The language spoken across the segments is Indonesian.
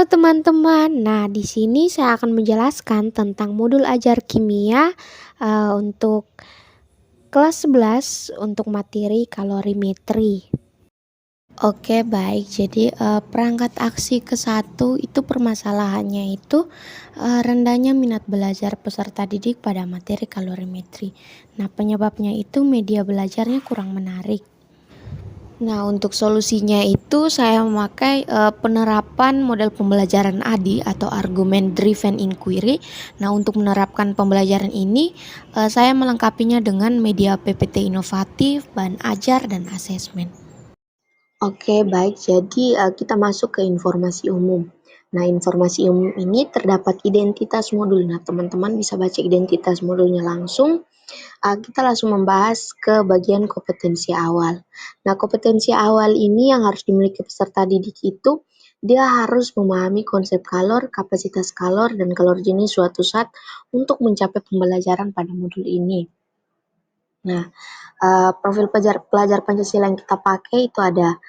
Halo teman-teman. Nah, di sini saya akan menjelaskan tentang modul ajar kimia untuk kelas 11 untuk materi kalorimetri. Oke, baik. Jadi perangkat aksi ke-1 itu permasalahannya itu rendahnya minat belajar peserta didik pada materi kalorimetri. Nah, penyebabnya itu media belajarnya kurang menarik. Nah, untuk solusinya itu saya memakai penerapan model pembelajaran ADI atau Argument Driven Inquiry. Nah, untuk menerapkan pembelajaran ini saya melengkapinya dengan media PPT inovatif, bahan ajar, dan asesmen. Oke, baik. Jadi kita masuk ke informasi umum. Nah, informasi umum ini terdapat identitas modul. Nah, teman-teman bisa baca identitas modulnya langsung. Kita langsung membahas ke bagian kompetensi awal. Nah, kompetensi awal ini yang harus dimiliki peserta didik itu, dia harus memahami konsep kalor, kapasitas kalor, dan kalor jenis suatu zat untuk mencapai pembelajaran pada modul ini. Nah, profil pelajar Pancasila yang kita pakai itu ada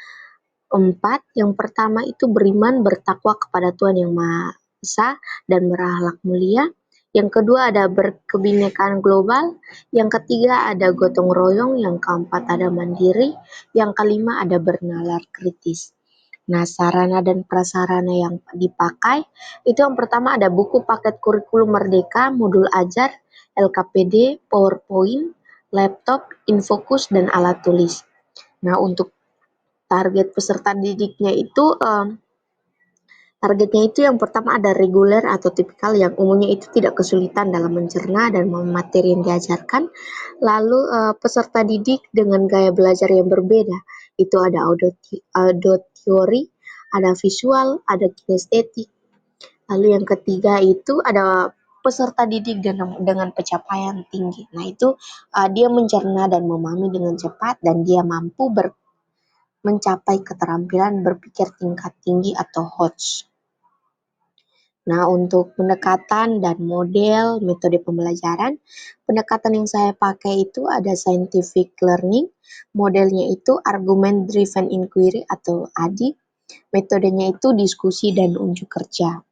4. Yang pertama itu beriman, bertakwa kepada Tuhan Yang Maha Esa dan berakhlak mulia. Yang kedua ada berkebinekaan global. Yang ketiga ada gotong royong. Yang keempat ada mandiri. Yang kelima ada bernalar kritis. Nah, sarana dan prasarana yang dipakai itu yang pertama ada buku paket kurikulum Merdeka, modul ajar, LKPD, PowerPoint, laptop, infokus, dan alat tulis. Nah, untuk target peserta didiknya itu targetnya itu yang pertama ada reguler atau tipikal yang umumnya itu tidak kesulitan dalam mencerna dan memahami materi yang diajarkan. Lalu peserta didik dengan gaya belajar yang berbeda. Itu ada auditory, ada visual, ada kinestetik. Lalu yang ketiga itu ada peserta didik dengan pencapaian tinggi. Nah, itu dia mencerna dan memahami dengan cepat dan dia mampu mencapai keterampilan berpikir tingkat tinggi atau HOTS. Nah, untuk pendekatan dan model metode pembelajaran, pendekatan yang saya pakai itu ada scientific learning, modelnya itu argument driven inquiry atau ADI, metodenya itu diskusi dan unjuk kerja.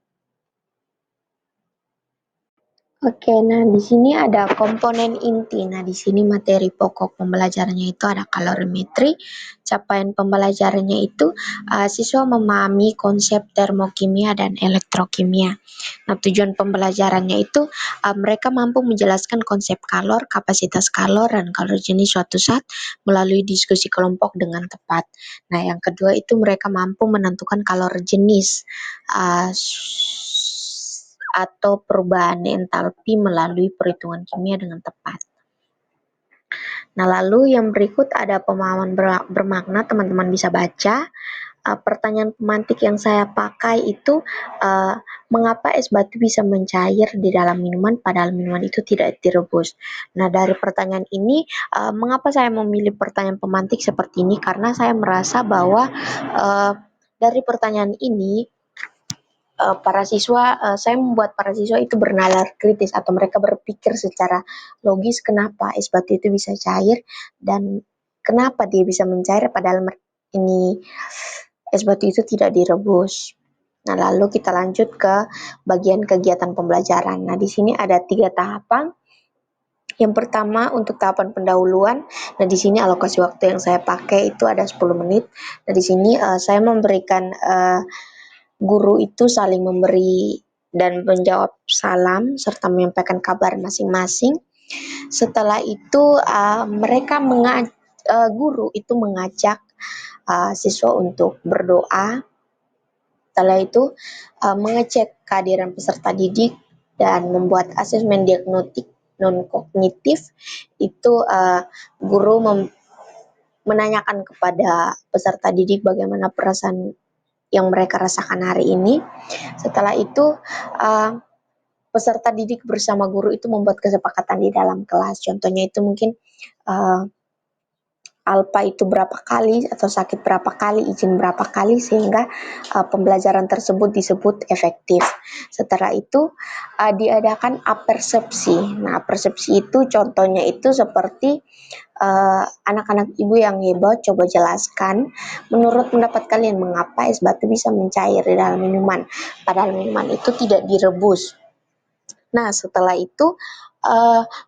Oke, nah di sini ada komponen inti. Nah, di sini materi pokok pembelajarannya itu ada kalorimetri. Capaian pembelajarannya itu siswa memahami konsep termokimia dan elektrokimia. Nah, tujuan pembelajarannya itu mereka mampu menjelaskan konsep kalor, kapasitas kalor, dan kalor jenis suatu zat melalui diskusi kelompok dengan tepat. Nah, yang kedua itu mereka mampu menentukan kalor jenis atau perubahan entalpi melalui perhitungan kimia dengan tepat. Nah, lalu yang berikut ada pemahaman bermakna, teman-teman bisa baca. Pertanyaan pemantik yang saya pakai itu mengapa es batu bisa mencair di dalam minuman padahal minuman itu tidak direbus. Nah, dari pertanyaan ini mengapa saya memilih pertanyaan pemantik seperti ini, karena saya merasa bahwa dari pertanyaan ini saya membuat para siswa itu bernalar kritis atau mereka berpikir secara logis kenapa es batu itu bisa cair dan kenapa dia bisa mencair padahal ini es batu itu tidak direbus. Nah, lalu kita lanjut ke bagian kegiatan pembelajaran. Nah, di sini ada 3 tahapan. Yang pertama untuk tahapan pendahuluan. Nah, di sini alokasi waktu yang saya pakai itu ada 10 menit. Nah, di sini saya memberikan guru itu saling memberi dan menjawab salam serta menyampaikan kabar masing-masing. Setelah itu guru itu mengajak siswa untuk berdoa. Setelah itu mengecek kehadiran peserta didik dan membuat asesmen diagnostik non kognitif. Itu guru menanyakan kepada peserta didik bagaimana perasaan yang mereka rasakan hari ini. Setelah itu peserta didik bersama guru itu membuat kesepakatan di dalam kelas. Contohnya itu mungkin alpa itu berapa kali atau sakit berapa kali, izin berapa kali sehingga pembelajaran tersebut disebut efektif. Setelah itu diadakan apersepsi. Nah, persepsi itu contohnya itu seperti anak-anak ibu yang hebat, coba jelaskan menurut pendapat kalian mengapa es batu bisa mencair di dalam minuman, padahal minuman itu tidak direbus. Nah, setelah itu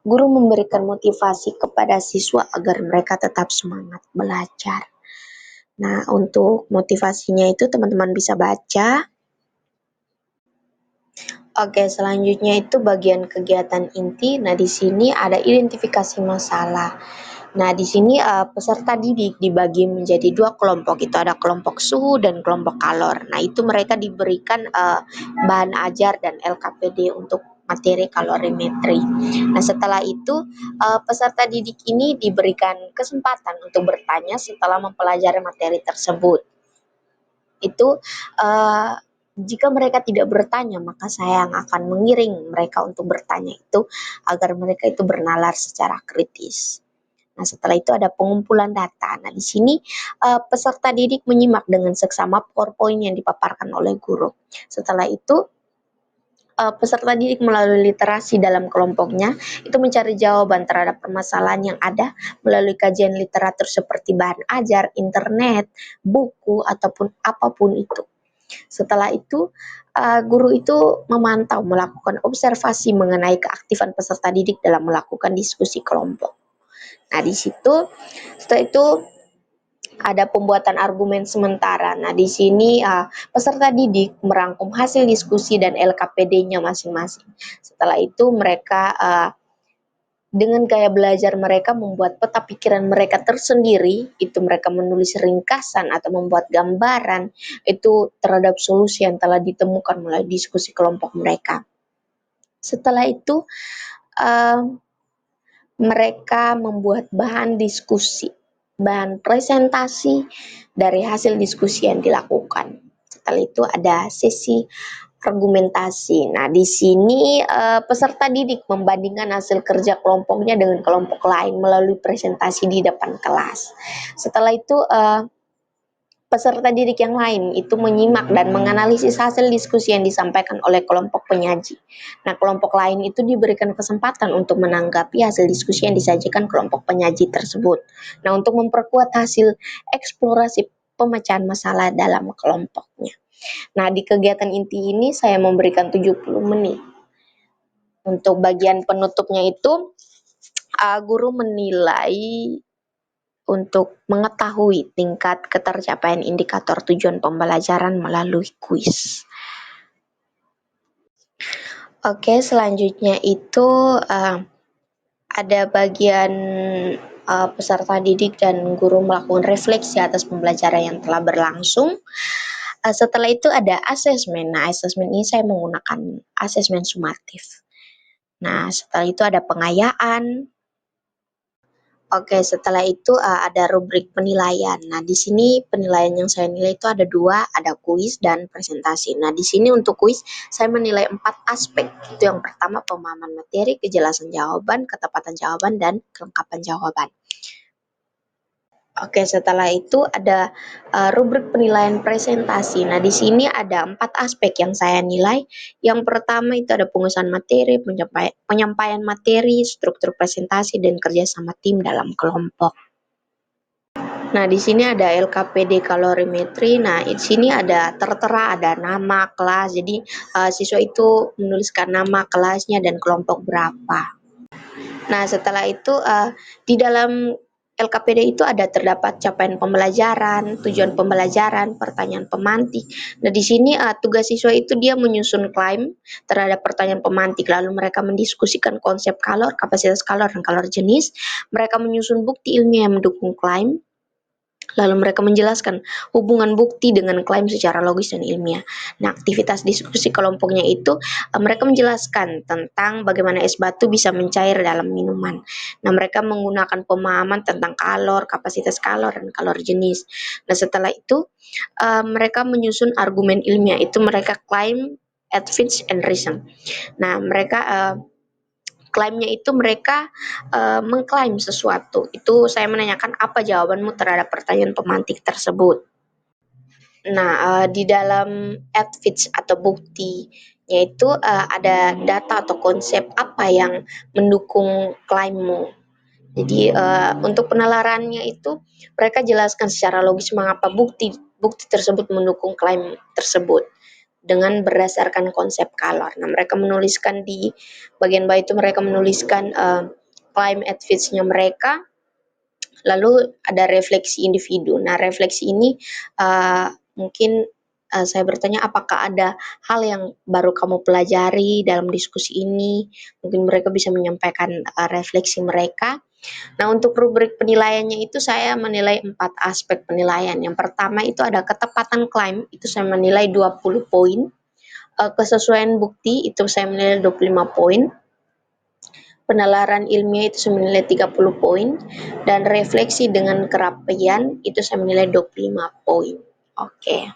guru memberikan motivasi kepada siswa agar mereka tetap semangat belajar. Nah, untuk motivasinya itu teman-teman bisa baca. Oke, selanjutnya itu bagian kegiatan inti. Nah, di sini ada identifikasi masalah. Nah, di sini peserta didik dibagi menjadi dua kelompok. Itu ada kelompok suhu dan kelompok kalor. Nah, itu mereka diberikan bahan ajar dan LKPD untuk materi kalorimetri. Nah, setelah itu peserta didik ini diberikan kesempatan untuk bertanya setelah mempelajari materi tersebut. Itu jika mereka tidak bertanya, maka saya yang akan mengiring mereka untuk bertanya itu agar mereka itu bernalar secara kritis. Nah, setelah itu ada pengumpulan data. Nah, di sini peserta didik menyimak dengan seksama PowerPoint yang dipaparkan oleh guru. Setelah itu peserta didik melalui literasi dalam kelompoknya itu mencari jawaban terhadap permasalahan yang ada melalui kajian literatur seperti bahan ajar, internet, buku, ataupun apapun itu. Setelah itu, guru itu memantau, melakukan observasi mengenai keaktifan peserta didik dalam melakukan diskusi kelompok. Nah, di situ setelah itu ada pembuatan argumen sementara. Nah, di sini peserta didik merangkum hasil diskusi dan LKPD-nya masing-masing. Setelah itu mereka dengan gaya belajar mereka membuat peta pikiran mereka tersendiri, itu mereka menulis ringkasan atau membuat gambaran itu terhadap solusi yang telah ditemukan melalui diskusi kelompok mereka. Setelah itu mereka membuat bahan diskusi, bahan presentasi dari hasil diskusi yang dilakukan. Setelah itu ada sesi argumentasi. Nah, di sini peserta didik membandingkan hasil kerja kelompoknya dengan kelompok lain melalui presentasi di depan kelas. Setelah itu peserta didik yang lain itu menyimak dan menganalisis hasil diskusi yang disampaikan oleh kelompok penyaji. Nah, kelompok lain itu diberikan kesempatan untuk menanggapi hasil diskusi yang disajikan kelompok penyaji tersebut. Nah, untuk memperkuat hasil eksplorasi pemecahan masalah dalam kelompoknya. Nah, di kegiatan inti ini saya memberikan 70 menit. Untuk bagian penutupnya itu, guru menilai untuk mengetahui tingkat ketercapaian indikator tujuan pembelajaran melalui kuis. Oke, selanjutnya itu ada bagian peserta didik dan guru melakukan refleksi atas pembelajaran yang telah berlangsung. Setelah itu ada asesmen. Nah, asesmen ini saya menggunakan asesmen sumatif. Nah, setelah itu ada pengayaan. Oke, setelah itu ada rubrik penilaian. Nah, di sini penilaian yang saya nilai itu ada dua, ada kuis dan presentasi. Nah, di sini untuk kuis saya menilai 4 aspek. Itu yang pertama pemahaman materi, kejelasan jawaban, ketepatan jawaban, dan kelengkapan jawaban. Oke, setelah itu ada rubrik penilaian presentasi. Nah, di sini ada 4 aspek yang saya nilai. Yang pertama itu ada pengusahaan materi, penyampaian materi, struktur presentasi, dan kerjasama tim dalam kelompok. Nah, di sini ada LKPD kalorimetri. Nah, di sini ada tertera, ada nama, kelas. Jadi, siswa itu menuliskan nama, kelasnya, dan kelompok berapa. Nah, setelah itu di dalam LKPD itu ada terdapat capaian pembelajaran, tujuan pembelajaran, pertanyaan pemantik. Nah, di sini tugas siswa itu dia menyusun klaim terhadap pertanyaan pemantik, lalu mereka mendiskusikan konsep kalor, kapasitas kalor, dan kalor jenis. Mereka menyusun bukti ilmiah yang mendukung klaim. Lalu mereka menjelaskan hubungan bukti dengan klaim secara logis dan ilmiah. Nah, aktivitas diskusi kelompoknya itu mereka menjelaskan tentang bagaimana es batu bisa mencair dalam minuman. Nah, mereka menggunakan pemahaman tentang kalor, kapasitas kalor, dan kalor jenis. Nah, setelah itu mereka menyusun argumen ilmiah. Itu mereka klaim, advance, and reason. Nah, mereka klaimnya itu mereka mengklaim sesuatu. Itu saya menanyakan apa jawabanmu terhadap pertanyaan pemantik tersebut. Nah, di dalam advits atau bukti yaitu ada data atau konsep apa yang mendukung klaimmu. Jadi untuk penalarannya itu mereka jelaskan secara logis mengapa bukti bukti tersebut mendukung klaim tersebut dengan berdasarkan konsep color. Nah, mereka menuliskan di bagian bawah itu mereka menuliskan claim advance-nya mereka, lalu ada refleksi individu. Nah, refleksi ini mungkin saya bertanya apakah ada hal yang baru kamu pelajari dalam diskusi ini? Mungkin mereka bisa menyampaikan refleksi mereka. Nah, untuk rubrik penilaiannya itu saya menilai 4 aspek penilaian. Yang pertama itu ada ketepatan klaim, itu saya menilai 20 poin. Kesesuaian bukti itu saya menilai 25 poin. Penalaran ilmiah itu saya menilai 30 poin dan refleksi dengan kerapian itu saya menilai 25 poin. Oke.